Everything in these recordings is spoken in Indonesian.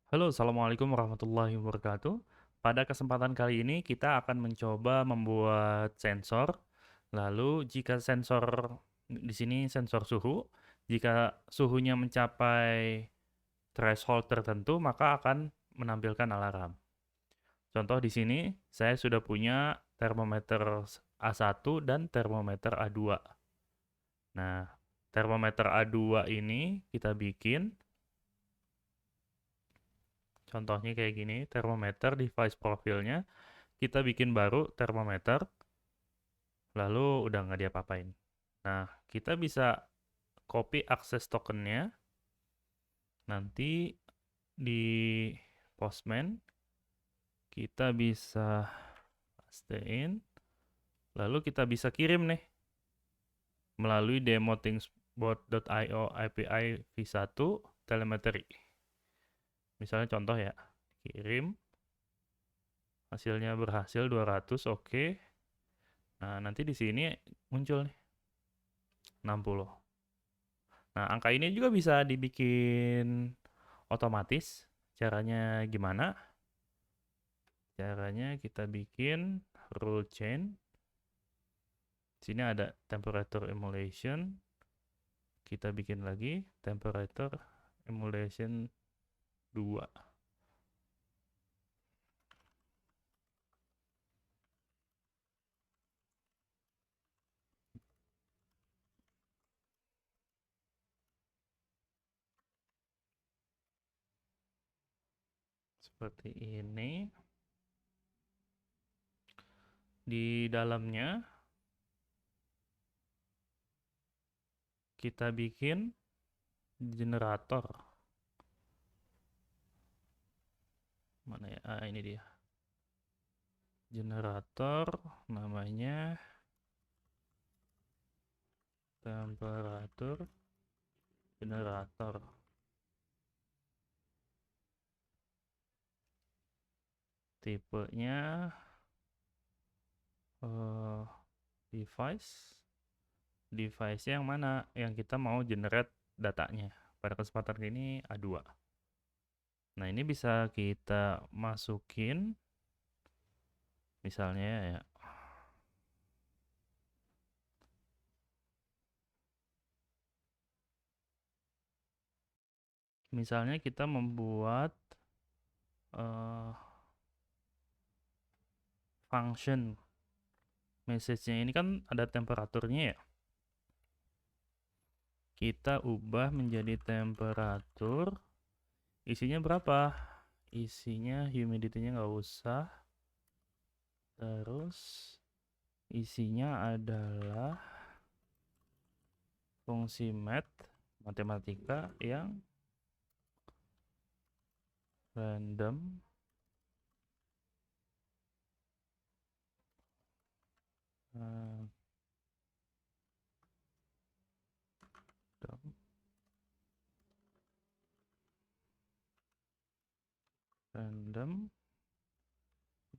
Halo, Assalamualaikum warahmatullahi wabarakatuh. Pada kesempatan kali ini kita akan mencoba membuat sensor. Lalu jika sensor di sini sensor suhu, jika suhunya mencapai threshold tertentu maka akan menampilkan alarm. Contoh di sini saya sudah punya termometer A1 dan termometer A2. Nah, termometer A2 ini kita bikin. Contohnya kayak gini, termometer device profilnya, kita bikin baru termometer, lalu udah nggak diapa-apain. Nah, kita bisa copy akses tokennya, nanti di Postman, kita bisa pastein, lalu kita bisa kirim nih, melalui demo.thingsboard.io API v1 telemetry. Misalnya contoh ya, kirim, hasilnya berhasil 200, oke. Nah, nanti di sini muncul nih 60. Nah, angka ini juga bisa dibikin otomatis. Caranya gimana? Caranya kita bikin rule chain. Sini ada temperature emulation. Kita bikin lagi temperature emulation 2. Seperti ini. Di dalamnya kita bikin generator. Mana ya? Ah, ini dia. Generator namanya temperatur generator. Tipenya eh, device. Device yang mana yang kita mau generate datanya. Pada kesempatan ini A2. Nah, ini bisa kita masukin misalnya ya. Misalnya kita membuat uh, function message-nya ini kan ada temperaturnya ya. Kita ubah menjadi temperatur. Isinya berapa? Isinya humidity-nya nggak usah. Terus isinya adalah fungsi matematika yang random random random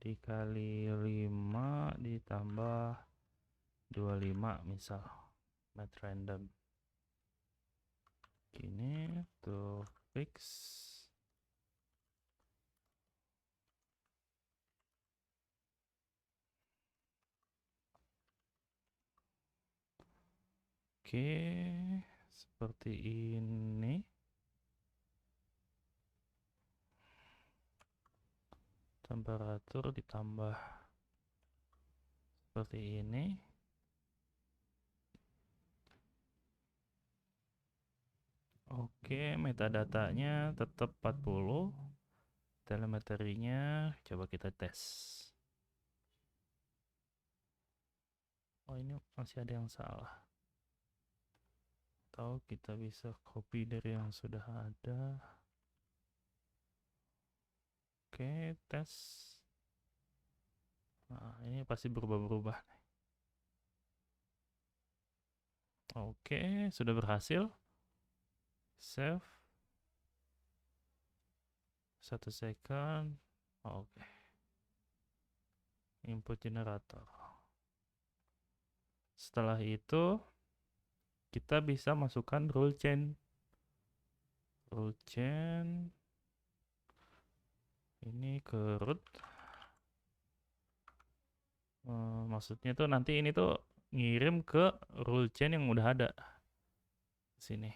dikali 5 ditambah 25 misal mat random gini to fix. Oke, seperti ini. Temperatur ditambah seperti ini. Oke, metadatanya tetap 40. Telemeterinya coba kita tes. Oh, ini masih ada yang salah. Atau kita bisa copy dari yang sudah ada. Oke, tes. Nah, ini pasti berubah-berubah. Oke, sudah berhasil. Save. 1 second. Oke. Input generator. Setelah itu, kita bisa masukkan rule chain. Rule chain. Maksudnya tuh nanti ini tuh ngirim ke rule chain yang udah ada sini.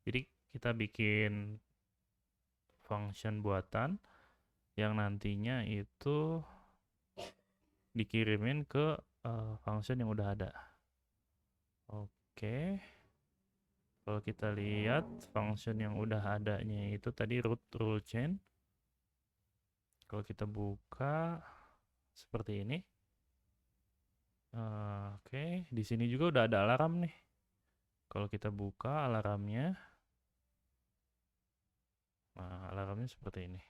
Jadi kita bikin function buatan yang nantinya itu dikirimin ke function yang udah ada. Oke. Kalau kita lihat function yang udah adanya itu tadi root rule chain. Kalau kita buka seperti ini. Oke, di sini juga udah ada alarm nih. Kalau kita buka alarmnya, nah alarmnya seperti ini.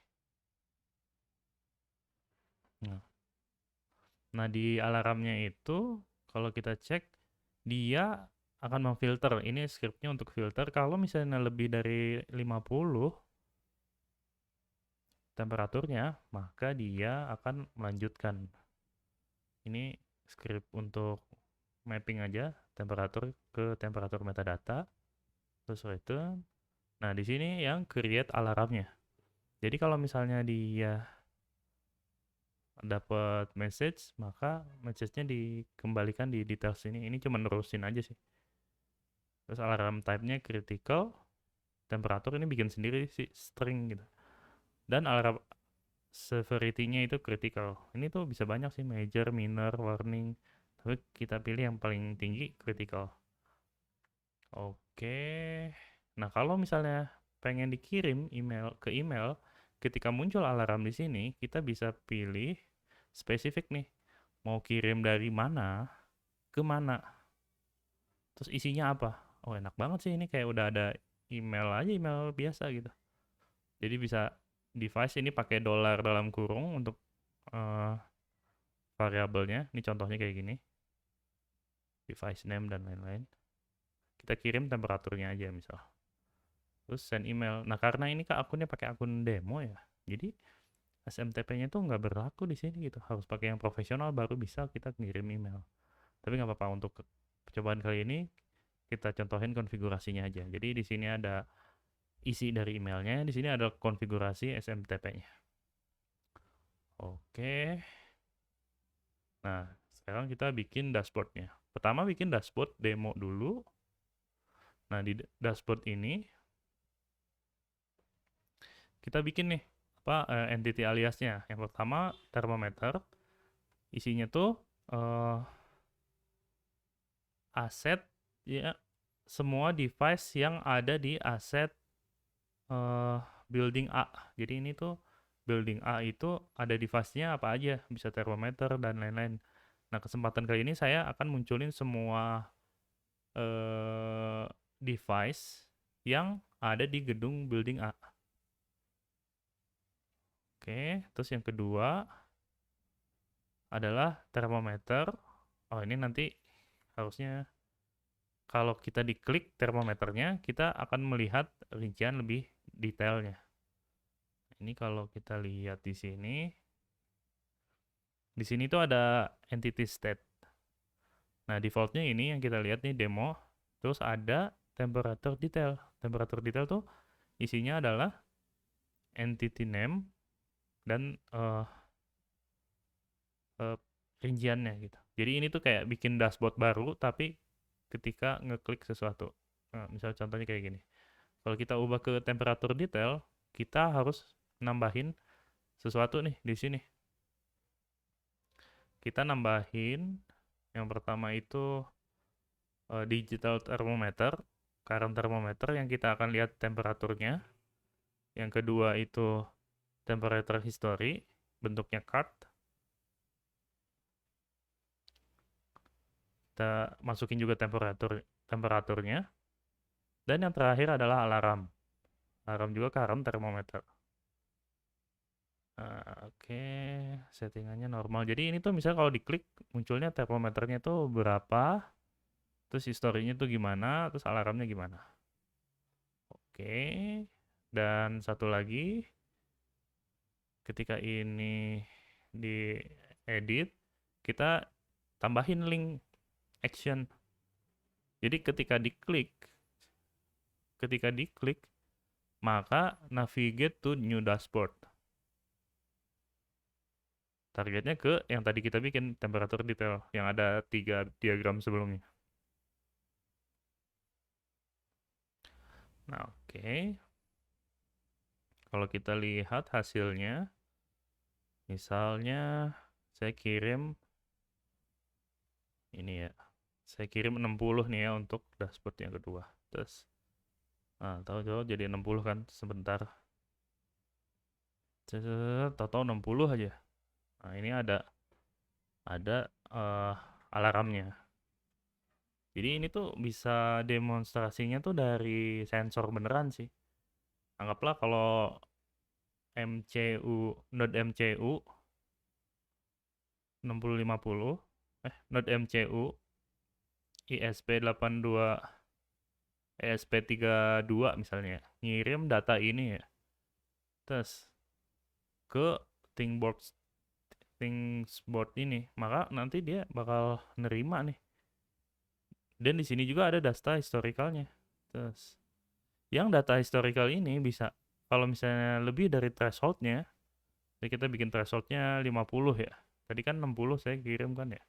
Nah, di alarmnya itu kalau kita cek dia akan memfilter. Ini scriptnya untuk filter kalau misalnya lebih dari 50 temperaturnya, maka dia akan melanjutkan. Ini script untuk mapping aja temperatur ke temperatur metadata, terus return. Nah, di sini yang create alarmnya. Jadi kalau misalnya dia dapat message, maka message-nya dikembalikan di details ini. Ini cuma nerusin aja sih. Terus alarm type-nya critical, temperatur ini bikin sendiri sih string gitu. Dan alarm severity-nya itu critical. Ini tuh bisa banyak sih, major, minor, warning. Tapi kita pilih yang paling tinggi critical. Oke. Nah, kalau misalnya pengen dikirim email, ketika muncul alarm di sini, kita bisa pilih spesifik nih. Mau kirim dari mana ke mana. Terus isinya apa? Oh, enak banget sih ini kayak udah ada email aja, email biasa gitu. Jadi bisa device ini pakai dolar dalam kurung untuk uh, variabelnya. Ini contohnya kayak gini. Device name dan lain-lain. Kita kirim temperaturnya aja misal. Terus send email. Nah, karena ini Kak akunnya pakai akun demo ya. Jadi SMTP-nya tuh nggak berlaku di sini gitu. Harus pakai yang profesional baru bisa kita ngirim email. Tapi nggak apa-apa, untuk percobaan kali ini kita contohin konfigurasinya aja. Jadi di sini ada isi dari emailnya, di sini ada konfigurasi SMTP-nya. Oke. Nah, sekarang kita bikin dashboard-nya. Pertama bikin dashboard demo dulu. Nah, di dashboard ini kita bikin nih entity aliasnya. Yang pertama thermometer. Isinya tuh aset ya, semua device yang ada di aset building A. Jadi ini tuh building A itu ada device-nya apa aja, bisa thermometer dan lain-lain. Nah, kesempatan kali ini saya akan munculin semua device yang ada di gedung building A. Oke, terus yang kedua adalah thermometer. Oh, ini nanti harusnya kalau kita diklik termometernya, kita akan melihat rincian lebih detailnya. Ini kalau kita lihat di sini tuh ada entity state. Nah, defaultnya ini yang kita lihat nih demo. Terus ada temperature detail. Temperature detail tuh isinya adalah entity name dan rinciannya gitu. Jadi ini tuh kayak bikin dashboard baru, tapi ketika ngeklik sesuatu. Nah, misal contohnya kayak gini. Kalau kita ubah ke temperature detail, kita harus nambahin sesuatu nih di sini. Kita nambahin yang pertama itu digital thermometer, current thermometer yang kita akan lihat temperaturnya. Yang kedua itu temperature history, bentuknya card. Kita masukin juga temperaturnya. Dan yang terakhir adalah alarm. Alarm juga current thermometer. Oke, settingannya normal. Jadi ini tuh misalnya kalau diklik munculnya termometernya tuh berapa, terus historinya tuh gimana, terus alarmnya gimana. Oke, dan satu lagi, ketika ini diedit, kita tambahin link action. Jadi ketika diklik, maka navigate to new dashboard. Targetnya ke yang tadi kita bikin, temperatur detail, yang ada 3 diagram sebelumnya. Nah, oke. Kalau kita lihat hasilnya, misalnya saya kirim ini ya, saya kirim 60 nih ya untuk dashboard yang kedua. Terus, nah tahu-tahu jadi 60 kan sebentar. Tahu-tahu 60 aja. Nah, ini ada alarmnya. Jadi ini tuh bisa demonstrasinya tuh dari sensor beneran sih. Anggaplah kalau MCU, node MCU 6050, node MCU ISP82, ESP32 misalnya, ngirim data ini ya, terus ke Thinkboard Thingsboard ini, maka nanti dia bakal nerima nih. Dan di sini juga ada data historicalnya. Terus yang data historical ini bisa, kalau misalnya lebih dari thresholdnya, jadi kita bikin thresholdnya 50 ya. Tadi kan 60 saya kirim kan ya.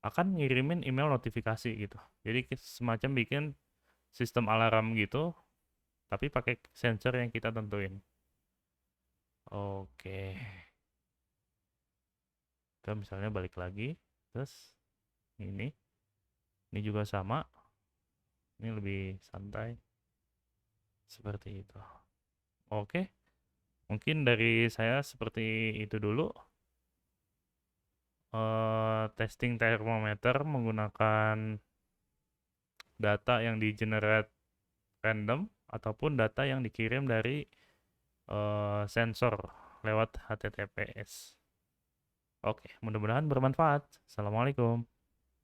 Akan ngirimin email notifikasi gitu. Jadi semacam bikin sistem alarm gitu, tapi pakai sensor yang kita tentuin. Oke. Kita misalnya balik lagi. Terus ini juga sama. Ini lebih santai. Seperti itu. Oke. Mungkin dari saya seperti itu dulu. Testing termometer menggunakan data yang di generate random ataupun data yang dikirim dari sensor lewat HTTPS. Oke, mudah-mudahan bermanfaat. Assalamualaikum.